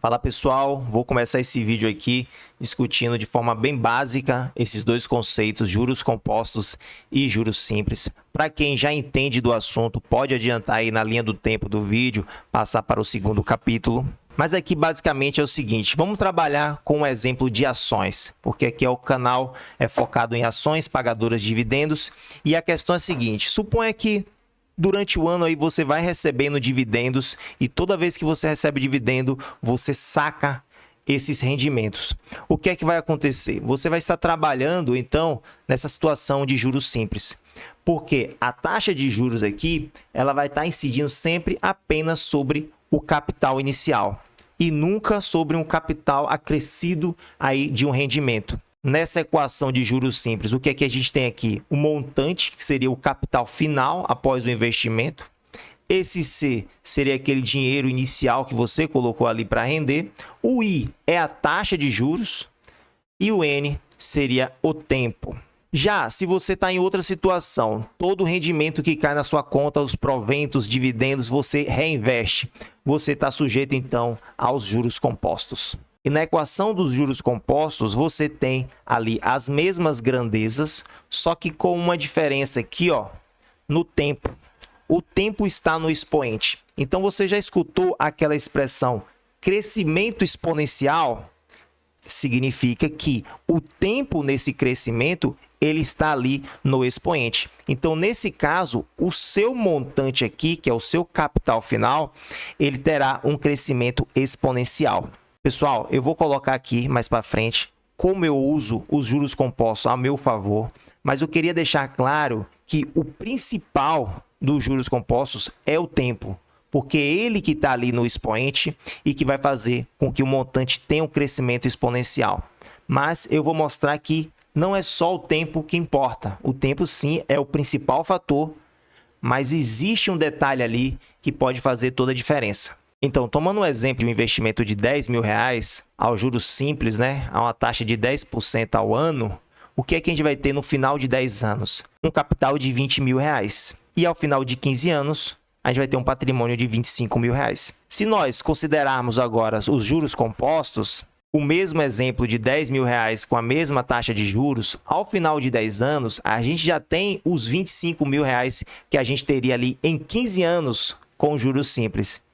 Fala pessoal, vou começar esse vídeo aqui discutindo de forma bem básica esses dois conceitos, juros compostos e juros simples. Para quem já entende do assunto, pode adiantar aí na linha do tempo do vídeo, passar para o segundo capítulo. Mas aqui basicamente é o seguinte, vamos trabalhar com um exemplo de ações, porque aqui é o canal focado em ações pagadoras de dividendos. E a questão é a seguinte, suponha que durante o ano aí você vai recebendo dividendos e toda vez que você recebe dividendo, você saca esses rendimentos. O que é que vai acontecer? Você vai estar trabalhando então nessa situação de juros simples. Porque a taxa de juros aqui, ela vai estar incidindo sempre apenas sobre o capital inicial e nunca sobre um capital acrescido aí de um rendimento. Nessa equação de juros simples, o que é que a gente tem aqui? O montante, que seria o capital final após o investimento. Esse C seria aquele dinheiro inicial que você colocou ali para render. O I é a taxa de juros. E o N seria o tempo. Já se você está em outra situação, todo o rendimento que cai na sua conta, os proventos, dividendos, você reinveste. Você está sujeito, então, aos juros compostos. E na equação dos juros compostos, você tem ali as mesmas grandezas, só que com uma diferença aqui, ó, no tempo. O tempo está no expoente. Então, você já escutou aquela expressão crescimento exponencial? Significa que o tempo nesse crescimento, ele está ali no expoente. Então, nesse caso, o seu montante aqui, que é o seu capital final, ele terá um crescimento exponencial. Pessoal, eu vou colocar aqui mais para frente como eu uso os juros compostos a meu favor, mas eu queria deixar claro que o principal dos juros compostos é o tempo, porque é ele que está ali no expoente e que vai fazer com que o montante tenha um crescimento exponencial. Mas eu vou mostrar que não é só o tempo que importa. O tempo, sim, é o principal fator, mas existe um detalhe ali que pode fazer toda a diferença. Então, tomando um exemplo de um investimento de R$10.000 ao juros simples, né, a uma taxa de 10% ao ano, o que é que a gente vai ter no final de 10 anos? Um capital de R$20.000. E ao final de 15 anos, a gente vai ter um patrimônio de R$25.000. Se nós considerarmos agora os juros compostos, o mesmo exemplo de R$10.000 com a mesma taxa de juros, ao final de 10 anos, a gente já tem os R$25.000 que a gente teria ali em 15 anos com juros simples.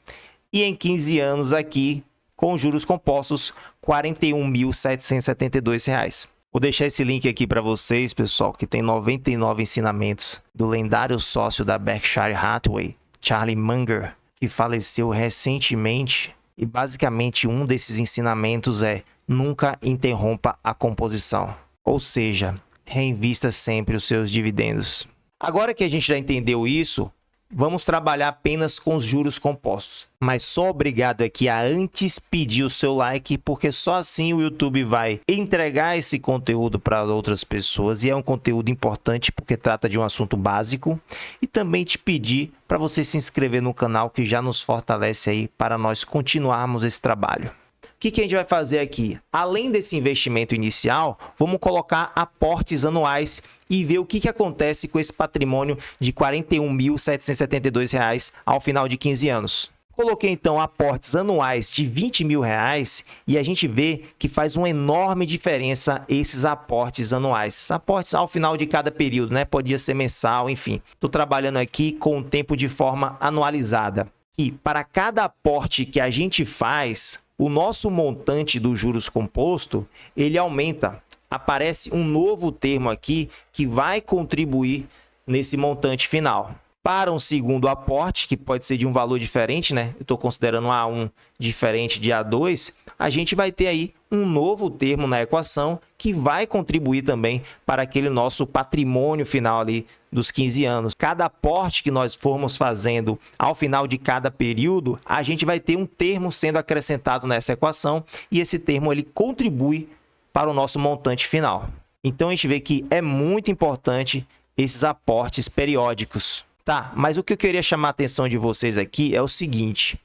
E em 15 anos aqui, com juros compostos, R$ 41.772. Vou deixar esse link aqui para vocês, pessoal, que tem 99 ensinamentos do lendário sócio da Berkshire Hathaway, Charlie Munger, que faleceu recentemente. E basicamente um desses ensinamentos é: nunca interrompa a composição. Ou seja, reinvista sempre os seus dividendos. Agora que a gente já entendeu isso, vamos trabalhar apenas com os juros compostos. Mas só obrigado aqui a antes pedir o seu like, porque só assim o YouTube vai entregar esse conteúdo para outras pessoas. E é um conteúdo importante porque trata de um assunto básico. E também te pedir para você se inscrever no canal, que já nos fortalece aí para nós continuarmos esse trabalho. O que a gente vai fazer aqui? Além desse investimento inicial, vamos colocar aportes anuais e ver o que acontece com esse patrimônio de R$ 41.772 ao final de 15 anos. Coloquei então aportes anuais de R$20.000 e a gente vê que faz uma enorme diferença esses aportes anuais. Esses aportes ao final de cada período, né? Podia ser mensal, enfim. Estou trabalhando aqui com o tempo de forma anualizada. E para cada aporte que a gente faz, o nosso montante dos juros composto, ele aumenta. Aparece um novo termo aqui que vai contribuir nesse montante final. Para um segundo aporte, que pode ser de um valor diferente, né? Eu estou considerando A1 diferente de A2, a gente vai ter aí um novo termo na equação que vai contribuir também para aquele nosso patrimônio final ali dos 15 anos. Cada aporte que nós formos fazendo ao final de cada período, a gente vai ter um termo sendo acrescentado nessa equação e esse termo ele contribui para o nosso montante final. Então, a gente vê que é muito importante esses aportes periódicos. Tá, mas o que eu queria chamar a atenção de vocês aqui é o seguinte.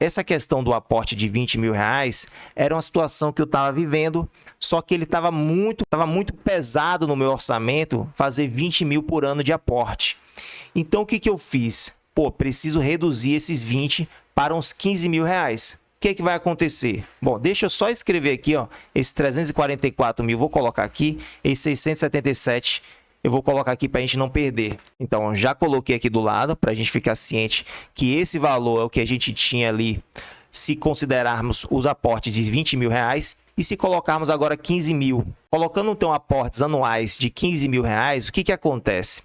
Essa questão do aporte de R$20.000 era uma situação que eu estava vivendo, só que ele estava muito pesado no meu orçamento fazer 20 mil por ano de aporte. Então, o que eu fiz? Preciso reduzir esses 20 para uns R$15.000. que vai acontecer? Bom, deixa eu só escrever aqui, ó, esse 344 mil, vou colocar aqui, esse 677 eu vou colocar aqui para a gente não perder. Então, já coloquei aqui do lado para a gente ficar ciente que esse valor é o que a gente tinha ali se considerarmos os aportes de 20 mil reais e se colocarmos agora 15 mil. Colocando então aportes anuais de 15 mil reais, o que acontece?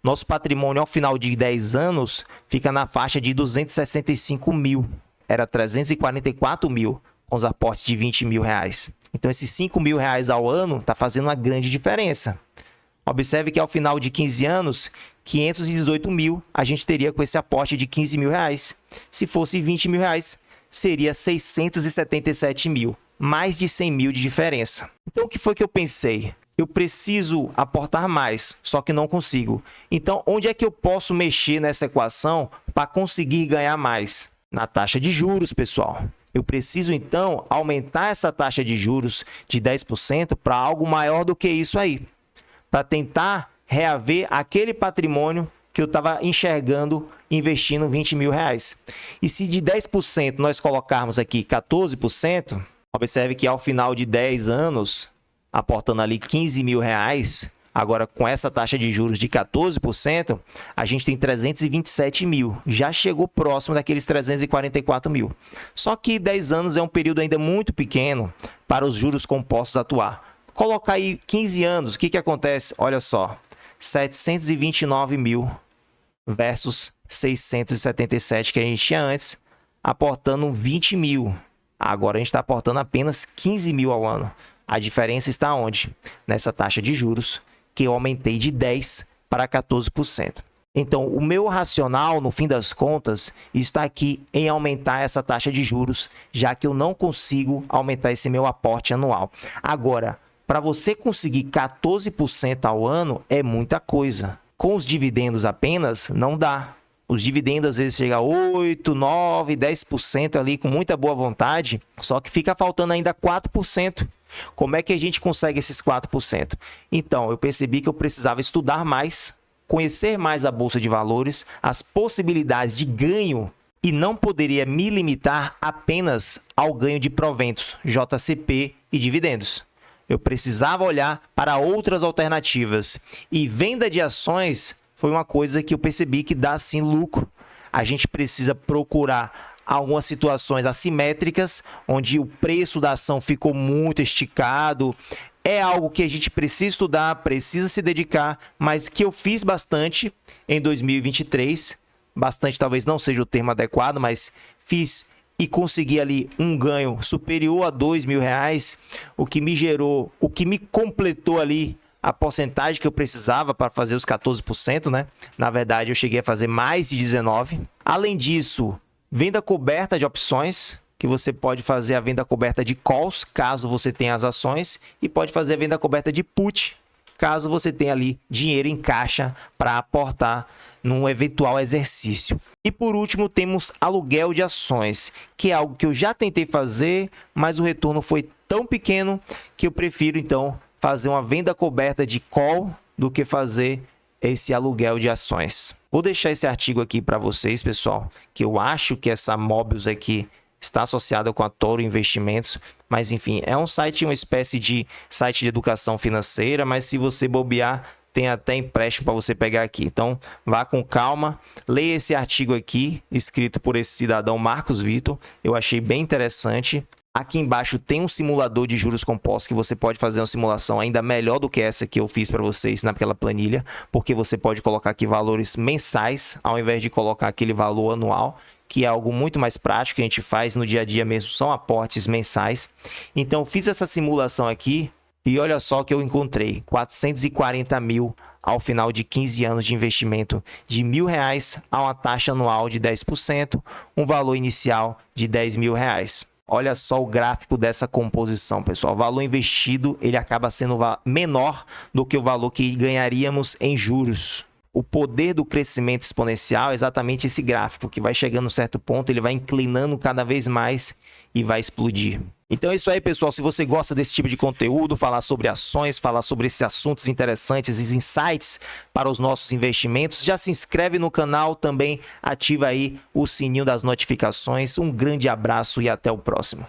Nosso patrimônio ao final de 10 anos fica na faixa de 265 mil. Era 344 mil com os aportes de 20 mil reais. Então, esses 5 mil reais ao ano está fazendo uma grande diferença. Observe que ao final de 15 anos, 518 mil a gente teria com esse aporte de 15 mil reais. Se fosse 20 mil reais, seria 677 mil. Mais de 100 mil de diferença. Então, o que foi que eu pensei? Eu preciso aportar mais, só que não consigo. Então, onde é que eu posso mexer nessa equação para conseguir ganhar mais? Na taxa de juros, pessoal. Eu preciso, então, aumentar essa taxa de juros de 10% para algo maior do que isso aí. Para tentar reaver aquele patrimônio que eu estava enxergando investindo 20 mil reais. E se de 10% nós colocarmos aqui 14%, observe que ao final de 10 anos, aportando ali 15 mil reais, agora com essa taxa de juros de 14%, a gente tem 327 mil. Já chegou próximo daqueles 344 mil. Só que 10 anos é um período ainda muito pequeno para os juros compostos atuar. Colocar aí 15 anos, o que acontece? Olha só, 729 mil versus 677 que a gente tinha antes, aportando 20 mil. Agora a gente está aportando apenas 15 mil ao ano. A diferença está onde? Nessa taxa de juros, que eu aumentei de 10% para 14%. Então, o meu racional, no fim das contas, está aqui em aumentar essa taxa de juros, já que eu não consigo aumentar esse meu aporte anual. Agora, para você conseguir 14% ao ano é muita coisa. Com os dividendos apenas, não dá. Os dividendos às vezes chegam a 8%, 9%, 10% ali com muita boa vontade, só que fica faltando ainda 4%. Como é que a gente consegue esses 4%? Então, eu percebi que eu precisava estudar mais, conhecer mais a Bolsa de Valores, as possibilidades de ganho e não poderia me limitar apenas ao ganho de proventos, JCP e dividendos. Eu precisava olhar para outras alternativas. E venda de ações foi uma coisa que eu percebi que dá sim lucro. A gente precisa procurar algumas situações assimétricas, onde o preço da ação ficou muito esticado. É algo que a gente precisa estudar, precisa se dedicar, mas que eu fiz bastante em 2023. Bastante talvez não seja o termo adequado, mas fiz e consegui ali um ganho superior a 2 mil reais, o que me gerou, o que me completou ali a porcentagem que eu precisava para fazer os 14%, né? Na verdade, eu cheguei a fazer mais de 19%. Além disso, venda coberta de opções, que você pode fazer a venda coberta de calls, caso você tenha as ações, e pode fazer a venda coberta de put, caso você tenha ali dinheiro em caixa para aportar num eventual exercício. E por último, temos aluguel de ações, que é algo que eu já tentei fazer, mas o retorno foi tão pequeno que eu prefiro então fazer uma venda coberta de call do que fazer esse aluguel de ações. Vou deixar esse artigo aqui para vocês, pessoal, que eu acho que essa Mobius aqui está associada com a Toro Investimentos, mas enfim, é um site, uma espécie de site de educação financeira, mas se você bobear, tem até empréstimo para você pegar aqui. Então, vá com calma, leia esse artigo aqui, escrito por esse cidadão Marcos Vitor, eu achei bem interessante. Aqui embaixo tem um simulador de juros compostos que você pode fazer uma simulação ainda melhor do que essa que eu fiz para vocês naquela planilha, porque você pode colocar aqui valores mensais ao invés de colocar aquele valor anual, que é algo muito mais prático que a gente faz no dia a dia mesmo, são aportes mensais. Então, eu fiz essa simulação aqui e olha só que eu encontrei 440 mil ao final de 15 anos de investimento de R$1.000 a uma taxa anual de 10%, um valor inicial de R$10.000. Olha só o gráfico dessa composição, pessoal. O valor investido ele acaba sendo menor do que o valor que ganharíamos em juros. O poder do crescimento exponencial é exatamente esse gráfico, que vai chegando a um certo ponto, ele vai inclinando cada vez mais e vai explodir. Então é isso aí, pessoal. Se você gosta desse tipo de conteúdo, falar sobre ações, falar sobre esses assuntos interessantes, esses insights para os nossos investimentos, já se inscreve no canal, também ativa aí o sininho das notificações. Um grande abraço e até o próximo.